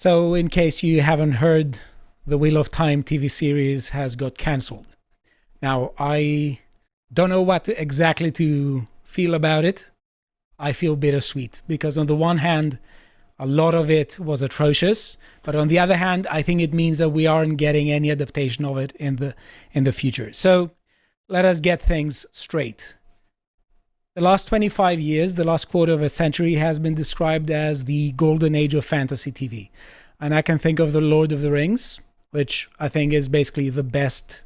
So in case you haven't heard, the Wheel of Time TV series has got cancelled. Now, I don't know what exactly to feel about it. I feel bittersweet because on the one hand, a lot of it was atrocious, but on the other hand, I think it means that we aren't getting any adaptation of it in the future. So let us get things straight. The last 25 years, the last quarter of a century, has been described as the golden age of fantasy TV. And I can think of The Lord of the Rings, which I think is basically the best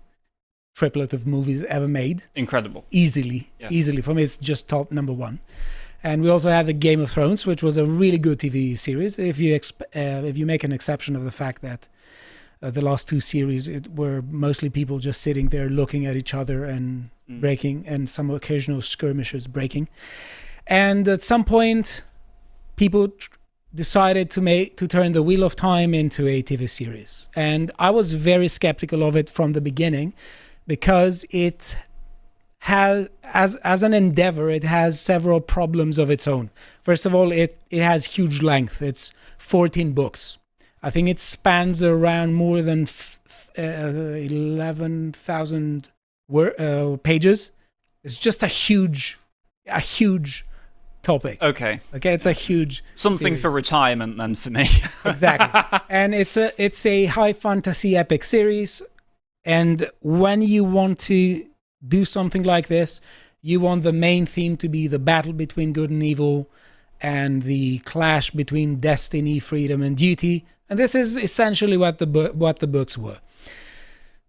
triplet of movies ever made. Incredible. Easily. For me, it's just top number one. And we also had the Game of Thrones, which was a really good TV series. If you make an exception of the fact that the last two series were mostly people just sitting there looking at each other and breaking, and some occasional skirmishes breaking. And at some point, people decided to turn the Wheel of Time into a TV series. And I was very skeptical of it from the beginning because it has, as an endeavor, it has several problems of its own. First of all, it has huge length. It's 14 books. I think it spans around more than 11,000 pages. It's just a huge topic. Okay, it's a huge something series. For retirement then for me. Exactly. And it's a high fantasy epic series. And when you want to do something like this, you want the main theme to be the battle between good and evil and the clash between destiny, freedom, and duty. And this is essentially what the books were.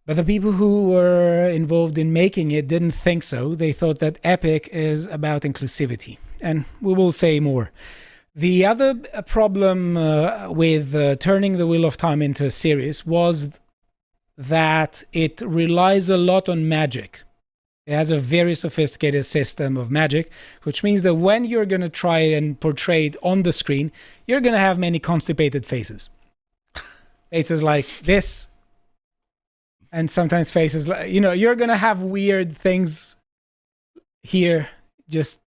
But the people who were involved in making it didn't think so. They thought that epic is about inclusivity. And we will say more. The other problem with turning the Wheel of Time into a series was that it relies a lot on magic. It has a very sophisticated system of magic, which means that when you're going to try and portray it on the screen, you're going to have many constipated faces. Faces like this. And sometimes faces like, you're going to have weird things here. Just,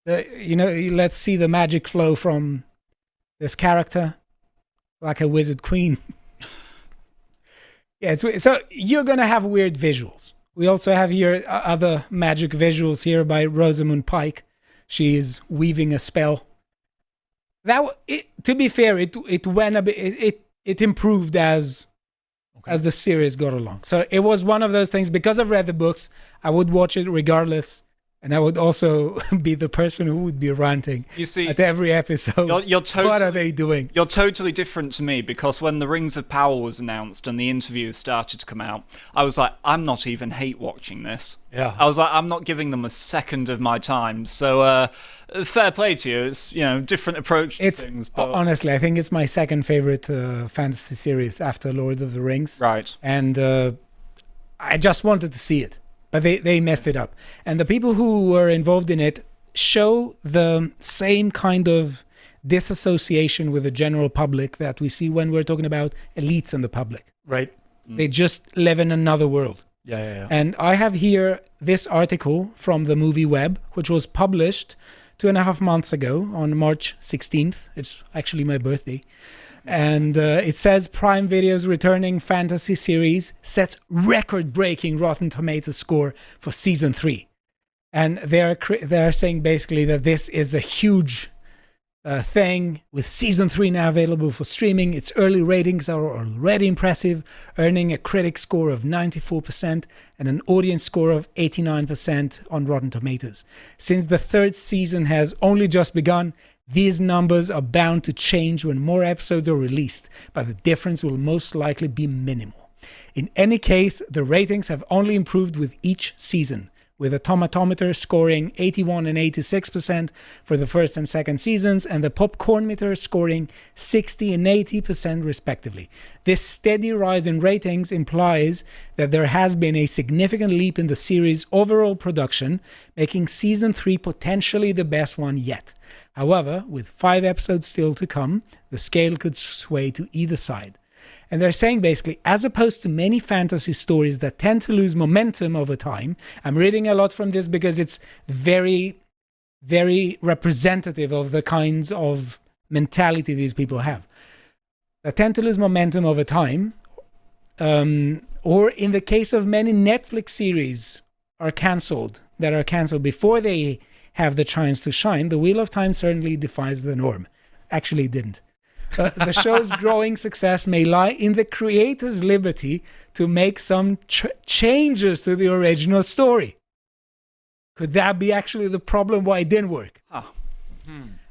let's see the magic flow from this character, like a wizard queen. So you're going to have weird visuals. We also have here other magic visuals here by Rosamund Pike. She is weaving a spell. To be fair, it went a bit. It improved as the series got along. So it was one of those things. Because I've read the books, I would watch it regardless, and I would also be the person who would be ranting at every episode. You're totally, what are they doing? You're totally different to me, because when the Rings of Power was announced and the interviews started to come out, I was like, I'm not even hate watching this. Yeah. I was like, I'm not giving them a second of my time. So fair play to you. It's different approach to things. But honestly, I think it's my second favorite fantasy series after Lord of the Rings. Right. And I just wanted to see it. But they messed it up. And the people who were involved in it show the same kind of disassociation with the general public that we see when we're talking about elites and the public. Right. They just live in another world. Yeah. And I have here this article from the Movie Web, which was published 2.5 months ago on March 16th. It's actually my birthday. And it says Prime Video's returning fantasy series sets record-breaking Rotten Tomatoes score for season 3. And they're saying basically that this is a huge thing, with season 3 now available for streaming. Its early ratings are already impressive, earning a critic score of 94% and an audience score of 89% on Rotten Tomatoes. Since the third season has only just begun, these numbers are bound to change when more episodes are released, but the difference will most likely be minimal. In any case, the ratings have only improved with each season, with the Tomatometer scoring 81 and 86% for the first and second seasons, and the Popcorn Meter scoring 60 and 80% respectively. This steady rise in ratings implies that there has been a significant leap in the series' overall production, making season 3 potentially the best one yet. However, with 5 episodes still to come, the scale could sway to either side. And they're saying basically, as opposed to many fantasy stories that tend to lose momentum over time, I'm reading a lot from this because it's very, very representative of the kinds of mentality these people have. that tend to lose momentum over time, or in the case of many Netflix series that are cancelled before they have the chance to shine, The Wheel of Time certainly defies the norm. Actually, it didn't. The show's growing success may lie in the creator's liberty to make some changes to the original story. Could that be actually the problem why it didn't work?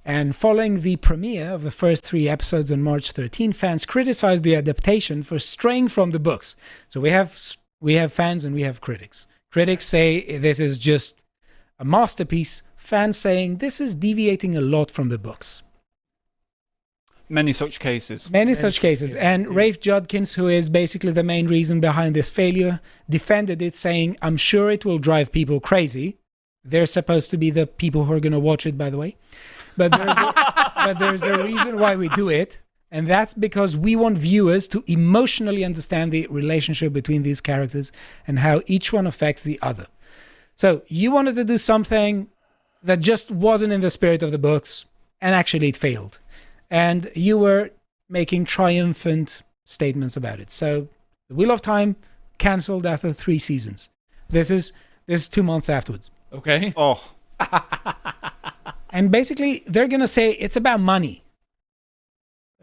And following the premiere of the first 3 episodes on March 13, fans criticized the adaptation for straying from the books. So we have fans and we have critics. Critics say this is just a masterpiece. Fans saying this is deviating a lot from the books. Many such cases. And Rafe Judkins, who is basically the main reason behind this failure, defended it, saying, I'm sure it will drive people crazy. They're supposed to be the people who are going to watch it, by the way. But there's a reason why we do it. And that's because we want viewers to emotionally understand the relationship between these characters and how each one affects the other. So you wanted to do something that just wasn't in the spirit of the books, and actually it failed. And you were making triumphant statements about it. So The Wheel of Time cancelled after 3 seasons. This is 2 months afterwards. Okay. Oh. And basically, they're going to say it's about money.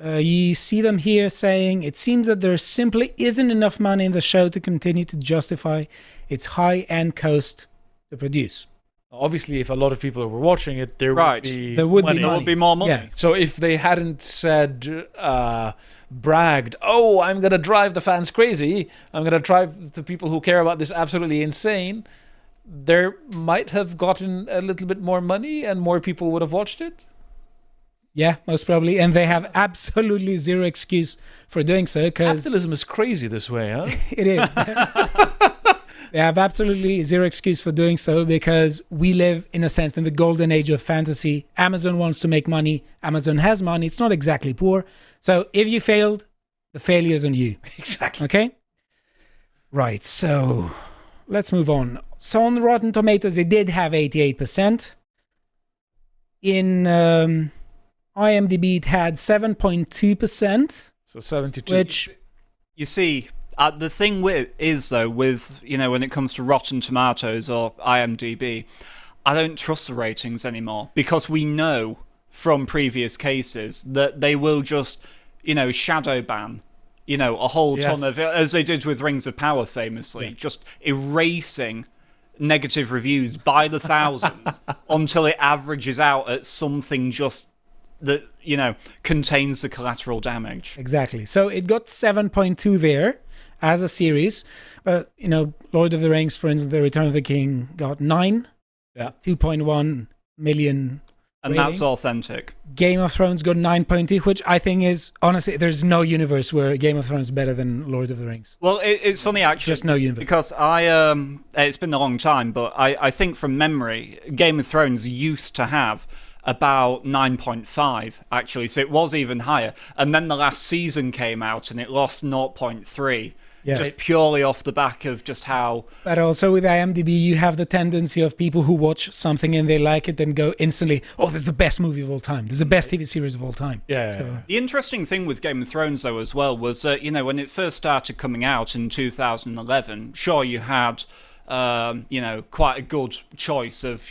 You see them here saying, it seems that there simply isn't enough money in the show to continue to justify its high-end cost to produce. Obviously, if a lot of people were watching it, there would be more money. Yeah. So if they hadn't said, bragged, oh, I'm going to drive the fans crazy, I'm going to drive the people who care about this absolutely insane, there might have gotten a little bit more money and more people would have watched it. Yeah, most probably. And they have absolutely zero excuse for doing so. Capitalism is crazy this way, huh? It is. They have absolutely zero excuse for doing so because we live, in a sense, in the golden age of fantasy. Amazon wants to make money. Amazon has money. It's not exactly poor. So if you failed, the failure is on you. Exactly. Okay? Right, so let's move on. So on Rotten Tomatoes, it did have 88%. In IMDb, it had 7.2%. So 72. Which, you see, the thing with when it comes to Rotten Tomatoes or IMDb, I don't trust the ratings anymore because we know from previous cases that they will just, shadow ban, a whole ton of, as they did with Rings of Power famously, just erasing negative reviews by the thousands until it averages out at something just that, contains the collateral damage. Exactly. So it got 7.2 there as a series. But, Lord of the Rings, for instance, The Return of the King got 9. Yeah. 2.1 million And ratings. that's authentic. Game of Thrones got 9.2, which I think is, honestly, there's no universe where Game of Thrones is better than Lord of the Rings. Well, it's funny, actually. Just no universe. Because it's been a long time, but I think from memory, Game of Thrones used to have about 9.5, actually. So it was even higher. And then the last season came out and it lost 0.3. Yeah. Just purely off the back of just how... But also with IMDb, you have the tendency of people who watch something and they like it and go instantly, oh, this is the best movie of all time. This is the best TV series of all time. Yeah. The interesting thing with Game of Thrones, though, as well, was that, when it first started coming out in 2011, sure, you had, quite a good choice of,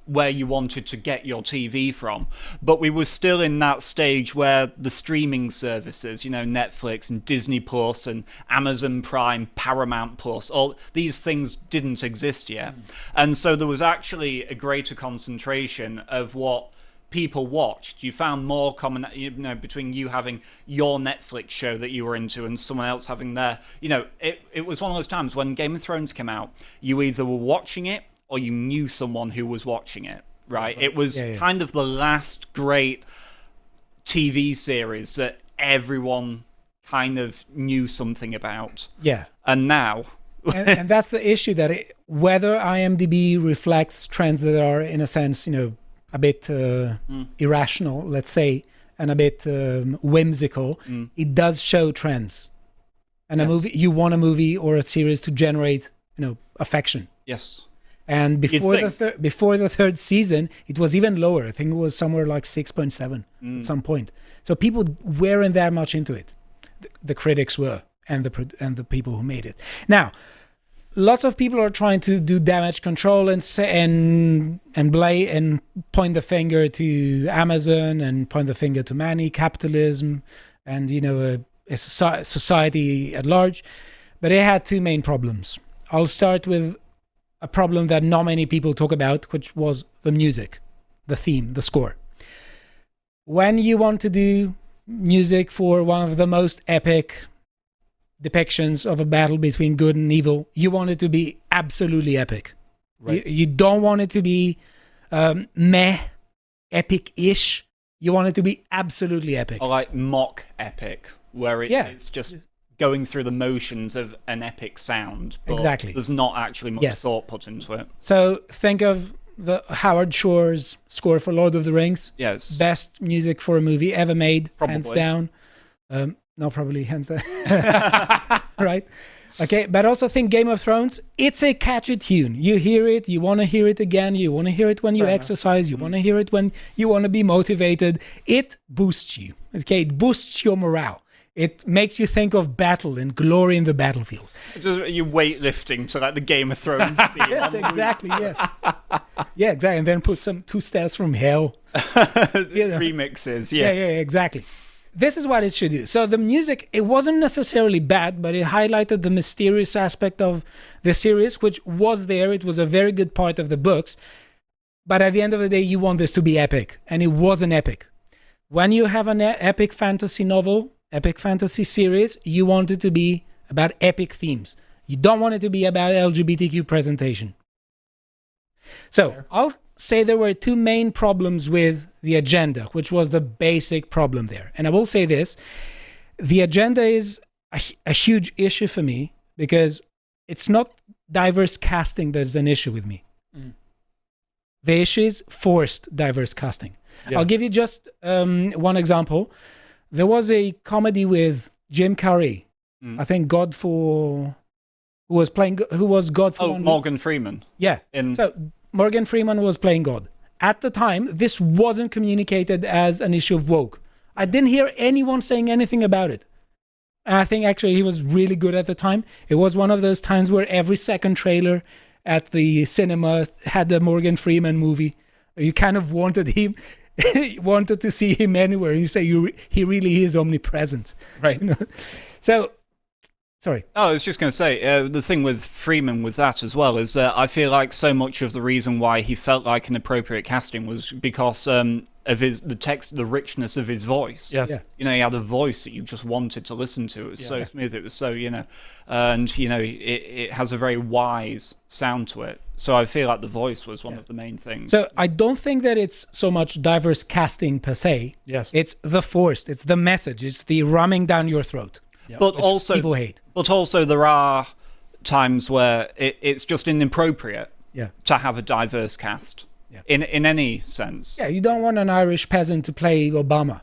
where you wanted to get your TV from, but we were still in that stage where the streaming services, Netflix and Disney Plus and Amazon Prime, Paramount Plus, all these things didn't exist yet. And so there was actually a greater concentration of what people watched. You found more common, between you having your Netflix show that you were into and someone else having their, it was one of those times when Game of Thrones came out, you either were watching it or you knew someone who was watching it, right? It was kind of the last great TV series that everyone kind of knew something about. Yeah. And now... and that's the issue, that whether IMDb reflects trends that are, in a sense, a bit irrational, let's say, and a bit whimsical, it does show trends. And a movie, you want a movie or a series to generate, affection. Yes. And before think. before the third season, it was even lower. I think it was somewhere like 6.7 at some point. So people weren't that much into it. The critics were, and the people who made it. Now, lots of people are trying to do damage control and blame and point the finger to Amazon and point the finger to money, capitalism, and a society at large. But it had two main problems. I'll start with a problem that not many people talk about, which was the music, the theme, the score. When you want to do music for one of the most epic depictions of a battle between good and evil, you want it to be absolutely epic. Right. You don't want it to be meh, epic-ish. You want it to be absolutely epic. Or like mock epic, where it's just going through the motions of an epic sound, but exactly. There's not actually much thought put into it. So think of the Howard Shore's score for Lord of the Rings. Yes. Best music for a movie ever made, probably. Hands down. Not probably, hands down. Right? Okay, but also think Game of Thrones. It's a catchy tune. You hear it, you want to hear it again, you want to hear it when you exercise, you want to hear it when you want to be motivated. It boosts you. Okay, it boosts your morale. It makes you think of battle and glory in the battlefield. You're weightlifting to like the Game of Thrones theme. Yes, exactly, yes. Yeah, exactly. And then put some 2 Steps from Hell. Remixes, yeah, exactly. This is what it should do. So the music, it wasn't necessarily bad, but it highlighted the mysterious aspect of the series, which was there. It was a very good part of the books. But at the end of the day, you want this to be epic. And it wasn't epic. When you have an epic fantasy novel, epic fantasy series, you want it to be about epic themes. You don't want it to be about LGBTQ presentation. So I'll say there were 2 main problems with the agenda, which was the basic problem there. And I will say this, the agenda is a huge issue for me because it's not diverse casting that's an issue with me. The issue is forced diverse casting. Yeah. I'll give you just one example. There was a comedy with Jim Carrey. I think who was God for one Morgan Freeman. Yeah. So Morgan Freeman was playing God. At the time, this wasn't communicated as an issue of woke. I didn't hear anyone saying anything about it. And I think actually he was really good at the time. It was one of those times where every second trailer at the cinema had the Morgan Freeman movie. You kind of wanted him, wanted to see him anywhere. You say he really is omnipresent. Right. So... Sorry. Oh, I was just going to say, the thing with Freeman with that as well is I feel like so much of the reason why he felt like an appropriate casting was because of the richness of his voice. Yes. Yeah. He had a voice that you just wanted to listen to. It was so smooth. It was so, and, it has a very wise sound to it. So I feel like the voice was one of the main things. So I don't think that it's so much diverse casting per se. Yes. It's the forced. It's the message. It's the ramming down your throat. Yeah. But also, people hate. But also, there are times where it's just inappropriate to have a diverse cast in any sense. Yeah, you don't want an Irish peasant to play Obama.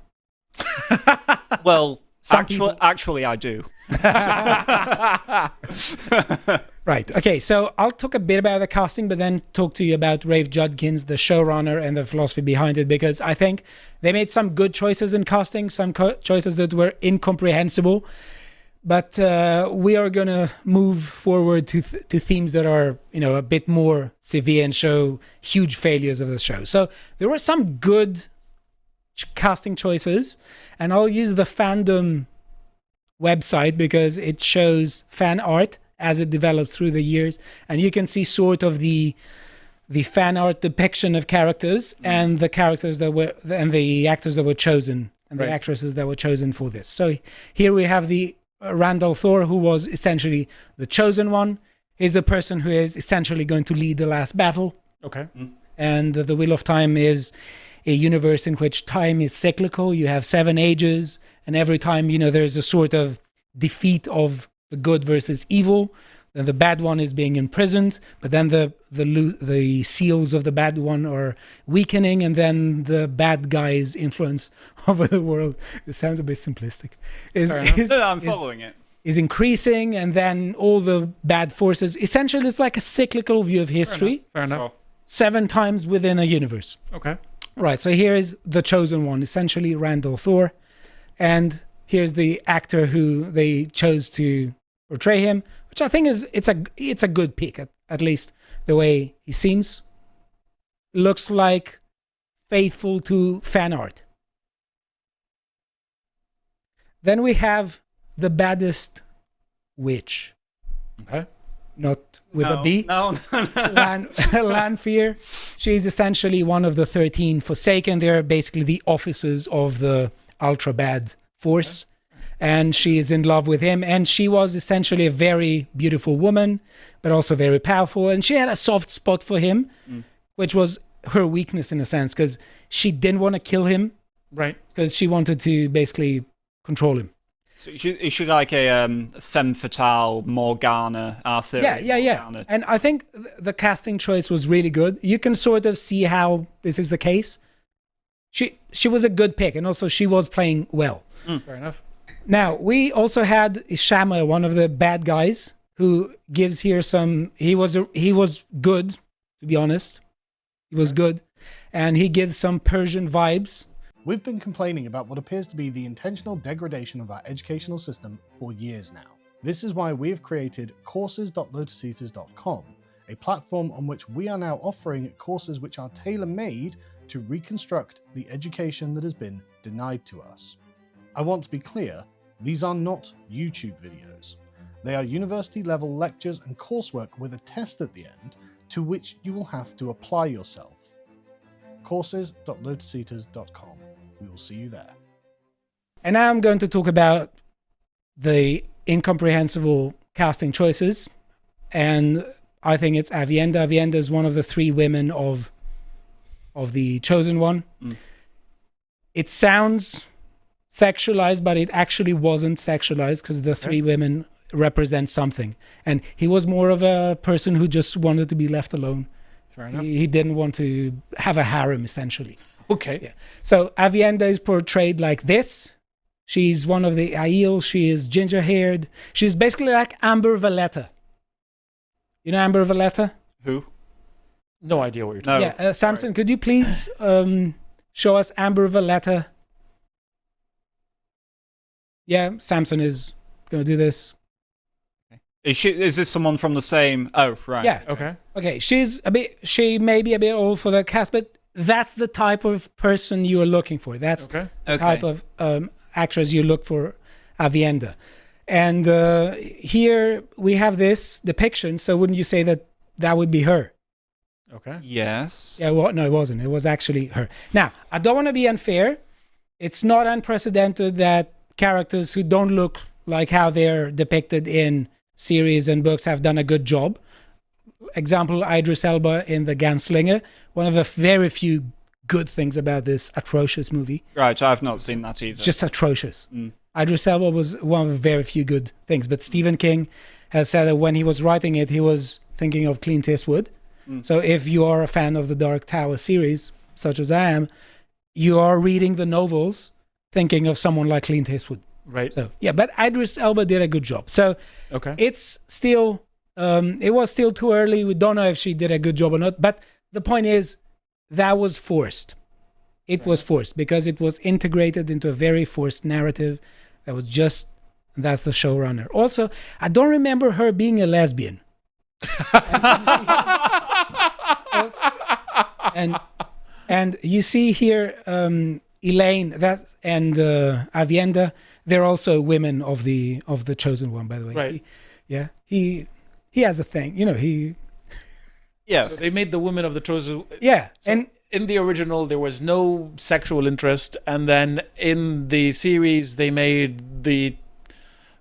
Well, actually, I do. Right. Okay. So I'll talk a bit about the casting, but then talk to you about Rafe Judkins, the showrunner, and the philosophy behind it, because I think they made some good choices in casting, some choices that were incomprehensible. But we are going to move forward to themes that are, a bit more severe and show huge failures of the show. So there were some good casting choices, and I'll use the fandom website because it shows fan art as it develops through the years, and you can see sort of the fan art depiction of characters and the characters that were and the actors that were chosen and the actresses that were chosen for this. So here we have the Randall Thor, who was essentially the chosen one. He's the person who is essentially going to lead the last battle. Okay. And the Wheel of Time is a universe in which time is cyclical. You have 7 ages, and every time, there's a sort of defeat of the good versus evil. Then the bad one is being imprisoned, but then the seals of the bad one are weakening, and then the bad guy's influence over the world. It sounds a bit simplistic. I'm following it. is increasing, and then all the bad forces. Essentially, it's like a cyclical view of history, Fair enough. 7 times within a universe. Okay. Right, so here is the chosen one, essentially Randall Thor, and here's the actor who they chose to portray him, which I think it's a good pick, at least the way he seems. Looks like faithful to fan art. Then we have the baddest witch. Okay. Not with a B. No. Lanfear. She's essentially one of the 13 Forsaken. They're basically the officers of the ultra bad force. And she is in love with him. And she was essentially a very beautiful woman, but also very powerful. And she had a soft spot for him, which was her weakness in a sense, because she didn't want to kill him. Right. Because she wanted to basically control him. So is she like a femme fatale Morgana, Arthur? Yeah. Morgana? And I think the casting choice was really good. You can sort of see how this is the case. She was a good pick, and also she was playing well. Fair enough. Now, we also had Ishama, one of the bad guys, who gives here some... He was good, to be honest. He was good. And he gives some Persian vibes. We've been complaining about what appears to be the intentional degradation of our educational system for years now. This is why we have created courses.lotuseaters.com, a platform on which we are now offering courses which are tailor-made to reconstruct the education that has been denied to us. I want to be clear, these are not YouTube videos. They are university-level lectures and coursework with a test at the end to which you will have to apply yourself. courses.lotuseaters.com. We will see you there. And now I'm going to talk about the incomprehensible casting choices. And I think it's Avienda. Avienda is one of the 3 women of the chosen one. It sounds sexualized, but it actually wasn't sexualized, because the 3 women represent something. And he was more of a person who just wanted to be left alone. Fair enough. He didn't want to have a harem, essentially. Okay. Yeah. So Avienda is portrayed like this. She's one of the Aiel. She is ginger-haired. She's basically like Amber Valletta. You know Amber Valletta? Who? No idea what you're talking No. Yeah, Samson, could you please show us Amber Valletta? Yeah, Samson is going to do this. Is this someone from the same... Oh, right. Yeah. about. Okay, she may be a bit old for the cast, but that's the type of person you are looking for. That's Okay. the type of actress you look for, Avienda. And here we have this depiction, so wouldn't you say that would be her? Okay. Yes. Yeah, well, no, it wasn't. It was actually her. Now, I don't want to be unfair. It's not unprecedented that characters who don't look like how they're depicted in series and books have done a good job. Example, Idris Elba in The Gunslinger. One of the very few good things about this atrocious movie. Right, I've not seen that either. It's just atrocious. Idris Elba was one of the very few good things. But Stephen King has said that when he was writing it, he was thinking of Clint Eastwood. So if you are a fan of the Dark Tower series, such as I am, you are reading the novels thinking of someone like Clint Eastwood. Right. So yeah, but Idris Elba did a good job. So Okay. it's still, it was still too early. We don't know if she did a good job or not. But the point is, that was forced. It was forced because it was integrated into a very forced narrative that was just, that's the showrunner. Also, I don't remember her being a lesbian. and you see here Elaine and Avienda, they're also women of the chosen one, by the way. Right. He has a thing, he Yes. So they made the women of the chosen. yeah. So And in the original, there was no sexual interest, and then in the series, they made the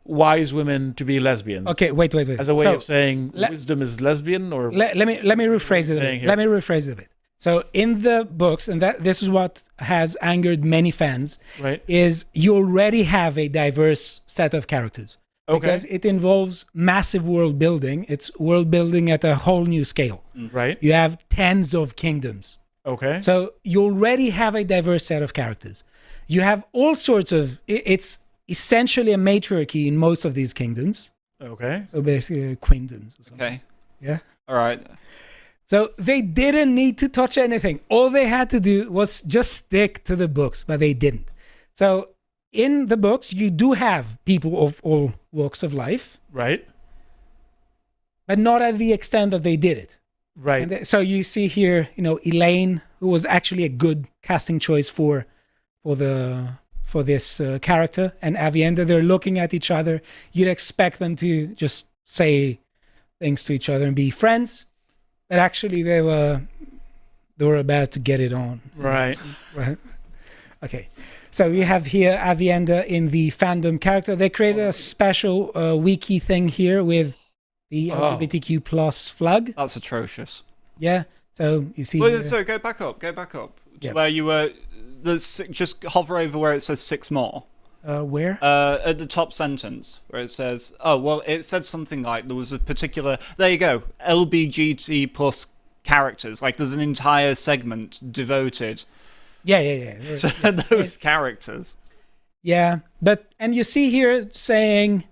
wise women to be lesbians. okay, wait. As a way So, of saying le- wisdom is lesbian, or let me rephrase it a saying bit. here? Let me rephrase it a bit. So in the books, and this is what has angered many fans, right? is you already have a diverse set of characters. Okay. Because it involves massive world building. It's world building at a whole new scale. Right. You have tens of kingdoms. Okay. So you already have a diverse set of characters. You have all sorts of... It's essentially a matriarchy in most of these kingdoms. Okay. So basically queendom or something. Okay. Yeah. All right. So they didn't need to touch anything. All they had to do was just stick to the books, but they didn't. So in the books, you do have people of all walks of life, Right. but not at the extent that they did it. Right. And so you see here, Elaine, who was actually a good casting choice for this character, and Avienda. They're looking at each other. You'd expect them to just say things to each other and be friends, but actually they were about to get it on. Right. Right. Okay. So we have here Avienda in the fandom character. They created a special wiki thing here with the LGBTQ plus flag. That's atrocious. Yeah. So you see. Well, sorry, go back up. To Yeah. where you were. Just hover over where it says 6 more. Where? At the top sentence where it says, it said something like there was a particular. There you go. LBGT plus characters. Like there's an entire segment devoted. Yeah. to those characters. Yeah, and you see here saying,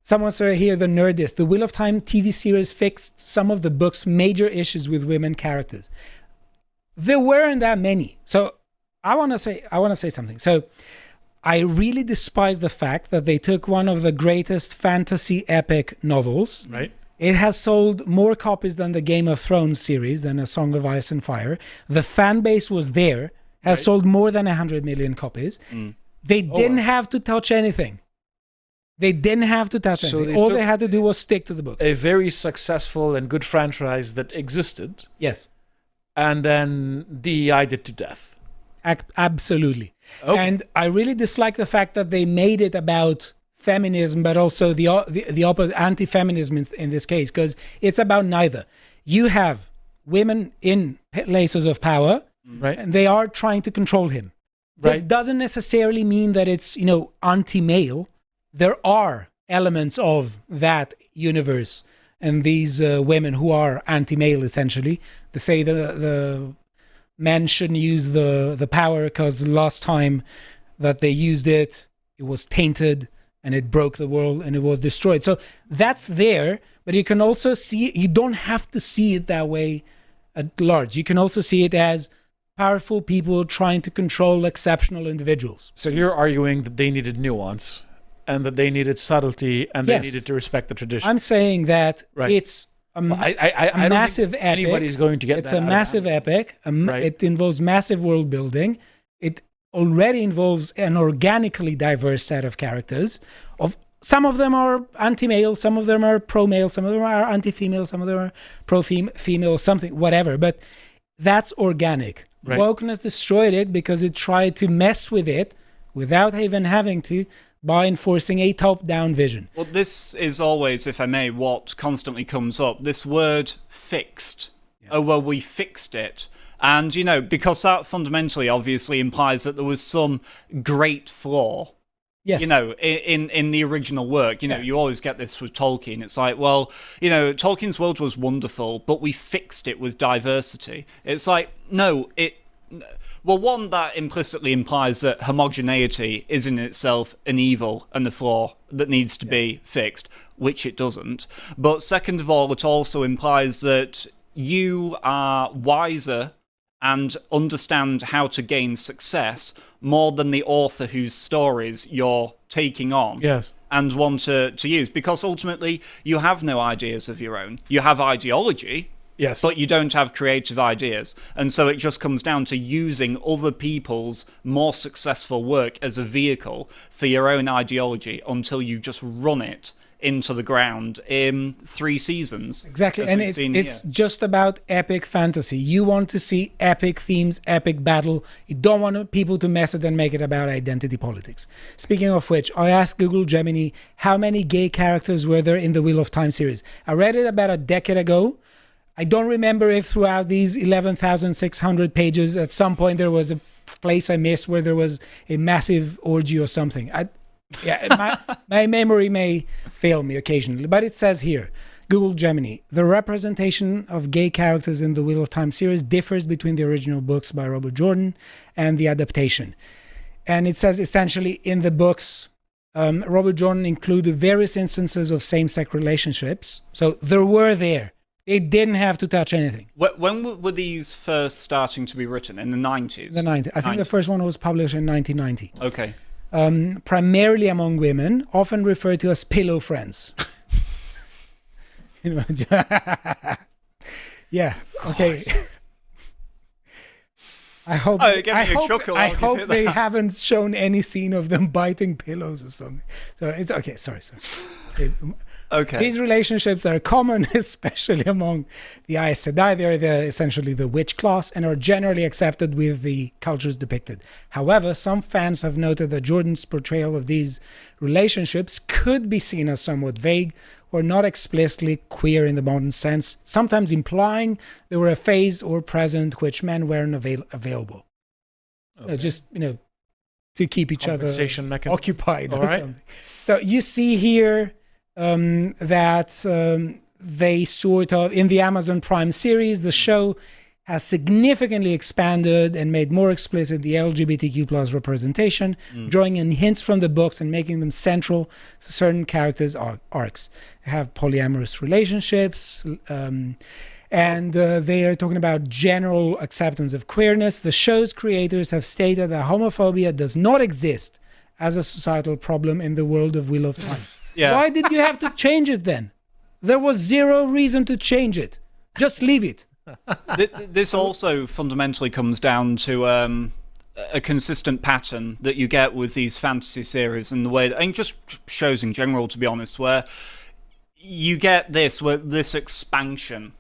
someone said here, the Nerdist, the Wheel of Time TV series fixed some of the book's major issues with women characters. There weren't that many. So I want to say something. So I really despise the fact that they took one of the greatest fantasy epic novels. Right. It has sold more copies than the Game of Thrones series, than A Song of Ice and Fire. The fan base was there, has sold more than 100 million copies. They didn't have to touch anything. They didn't have to touch anything. All they had to do was stick to the book. A very successful and good franchise that existed, Yes, and then DEI'd it to death. absolutely. Okay. And I really dislike the fact that they made it about feminism, but also the opposite, anti-feminism in this case, because it's about neither. You have women in places of power, Right. and they are trying to control him. This Right. doesn't necessarily mean that it's, anti-male. There are elements of that universe and these women who are anti-male, essentially. They say the men shouldn't use the power because last time that they used it, it was tainted and it broke the world and it was destroyed. So that's there, but you can also see, you don't have to see it that way at large. You can also see it as powerful people trying to control exceptional individuals. So you're arguing that they needed nuance, and that they needed subtlety, and they Yes. needed to respect the tradition. I'm saying that Right. it's a Well, I don't massive think epic. anybody's going to get It's that a out of massive Amazon. epic. Right. It involves massive world building. It already involves an organically diverse set of characters. Some of them are anti-male, some of them are pro-male, some of them are anti-female, some of them are pro-female, something, whatever. But that's organic. Right. Wokeness destroyed it because it tried to mess with it without even having to, by enforcing a top-down vision. Well, this is always, if I may, what constantly comes up. This word fixed. Yeah. Oh, well, we fixed it. And, because that fundamentally obviously implies that there was some great flaw. Yes. In the original work, you always get this with Tolkien. It's like, well, Tolkien's world was wonderful, but we fixed it with diversity. It's like, no, well, one, that implicitly implies that homogeneity is in itself an evil and a flaw that needs to be fixed, which it doesn't. But second of all, it also implies that you are wiser and understand how to gain success more than the author whose stories you're taking on. Yes. And want to use. Because ultimately, you have no ideas of your own. You have ideology, Yes. but you don't have creative ideas. And so it just comes down to using other people's more successful work as a vehicle for your own ideology until you just run it into the ground in 3 seasons. Exactly, and it's just about epic fantasy. You want to see epic themes, epic battle. You don't want people to mess it and make it about identity politics. Speaking of which, I asked Google Gemini how many gay characters were there in the Wheel of Time series. I read it about a decade ago. I don't remember if throughout these 11,600 pages, at some point there was a place I missed where there was a massive orgy or something. My memory may fail me occasionally, but it says here, Google Gemini, the representation of gay characters in the Wheel of Time series differs between the original books by Robert Jordan and the adaptation. And it says essentially in the books, Robert Jordan included various instances of same-sex relationships. So there were there. They didn't have to touch anything. When were these first starting to be written? In the 90s? The 90s. I think the first one was published in 1990. Okay. Primarily among women, often referred to as pillow friends. You know, yeah. Okay. I hope. Oh, it gave me a chuckle. I hope they haven't shown any scene of them biting pillows or something. So it's okay. Sorry. Okay. These relationships are common, especially among the Aes Sedai. They're essentially the witch class and are generally accepted with the cultures depicted. However, some fans have noted that Jordan's portrayal of these relationships could be seen as somewhat vague or not explicitly queer in the modern sense, sometimes implying there were a phase or present which men weren't available. Okay. Just, to keep each other occupied or something. So you see here that they sort of, in the Amazon Prime series, the show has significantly expanded and made more explicit the LGBTQ plus representation, drawing in hints from the books and making them central to certain characters' arcs. They have polyamorous relationships, and they are talking about general acceptance of queerness. The show's creators have stated that homophobia does not exist as a societal problem in the world of Wheel of Time. Yeah. Why did you have to change it then? There was zero reason to change it. Just leave it. This also fundamentally comes down to a consistent pattern that you get with these fantasy series and the way, and just shows in general, to be honest, where you get this expansion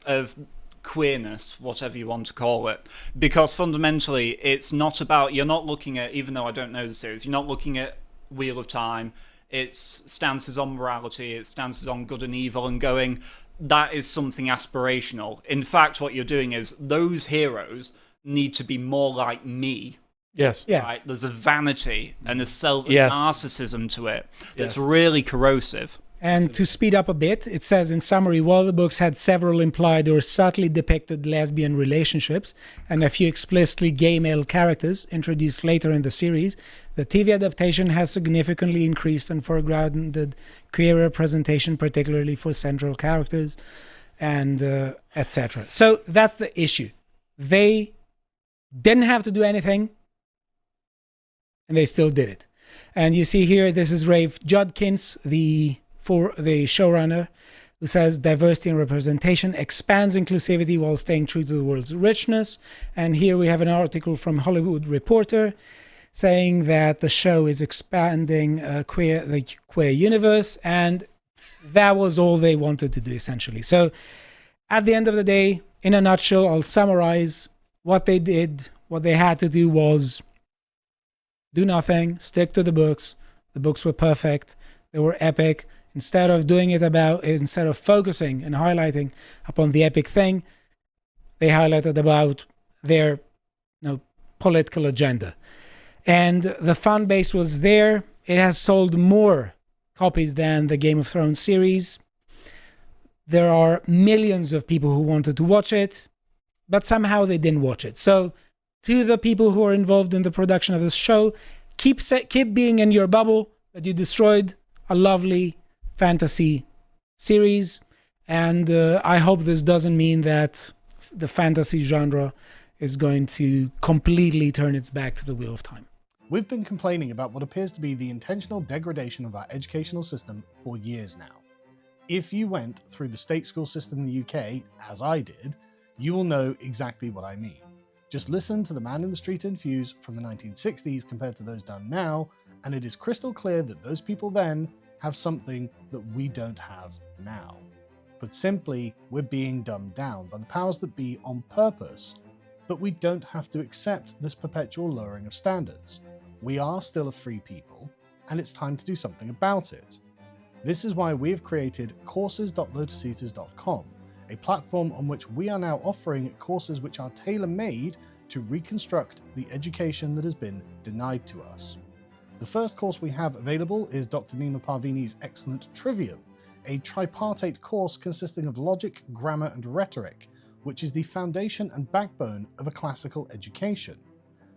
of queerness, whatever you want to call it, because fundamentally it's not about, you're not looking at, even though I don't know the series, you're not looking at Wheel of Time, its stances on morality, its stances on good and evil, and going, that is something aspirational. In fact, what you're doing is those heroes need to be more like me. Yes. Yeah. Right? There's a vanity and a narcissism to it that's really corrosive. And to speed up a bit, it says in summary, while the books had several implied or subtly depicted lesbian relationships and a few explicitly gay male characters introduced later in the series, the TV adaptation has significantly increased and foregrounded queer representation, particularly for central characters, and etc. So that's the issue. They didn't have to do anything, and they still did it. And you see here, this is Rafe Judkins, the showrunner, who says diversity and representation expands inclusivity while staying true to the world's richness. And here we have an article from Hollywood Reporter saying that the show is expanding the queer universe, and that was all they wanted to do, essentially. So at the end of the day, in a nutshell, I'll summarize what they did. What they had to do was do nothing, stick to the books. The books were perfect. They were epic. Instead of focusing and highlighting upon the epic thing, they highlighted about their political agenda. And the fan base was there. It has sold more copies than the Game of Thrones series. There are millions of people who wanted to watch it, but somehow they didn't watch it. So to the people who are involved in the production of this show, keep being in your bubble, but you destroyed a lovely fantasy series, and I hope this doesn't mean that the fantasy genre is going to completely turn its back to the Wheel of Time. We've been complaining about what appears to be the intentional degradation of our educational system for years now. If you went through the state school system in the UK, as I did, you will know exactly what I mean. Just listen to the Man in the Street interviews from the 1960s compared to those done now, and it is crystal clear that those people then have something that we don't have now. Put simply, we're being dumbed down by the powers that be on purpose, but we don't have to accept this perpetual lowering of standards. We are still a free people, and it's time to do something about it. This is why we have created courses.lotuseaters.com, a platform on which we are now offering courses which are tailor-made to reconstruct the education that has been denied to us. The first course we have available is Dr. Nima Parvini's excellent Trivium, a tripartite course consisting of logic, grammar, and rhetoric, which is the foundation and backbone of a classical education.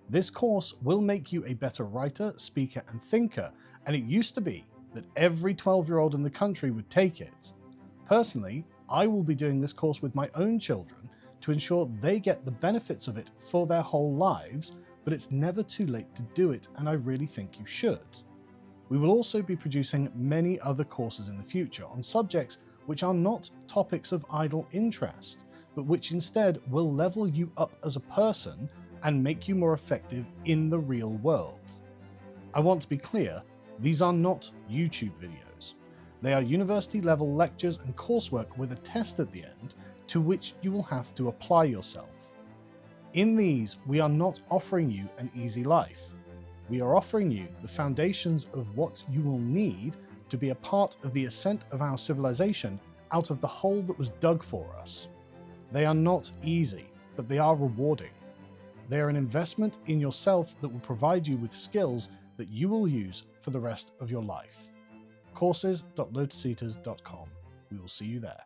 This course will make you a better writer, speaker, and thinker, and it used to be that every 12-year-old in the country would take it. Personally, I will be doing this course with my own children to ensure they get the benefits of it for their whole lives, but it's never too late to do it, and I really think you should. We will also be producing many other courses in the future on subjects which are not topics of idle interest, but which instead will level you up as a person and make you more effective in the real world. I want to be clear, these are not YouTube videos. They are university-level lectures and coursework with a test at the end to which you will have to apply yourself. In these, we are not offering you an easy life. We are offering you the foundations of what you will need to be a part of the ascent of our civilization out of the hole that was dug for us. They are not easy, but they are rewarding. They are an investment in yourself that will provide you with skills that you will use for the rest of your life. Courses.lotuseaters.com. We will see you there.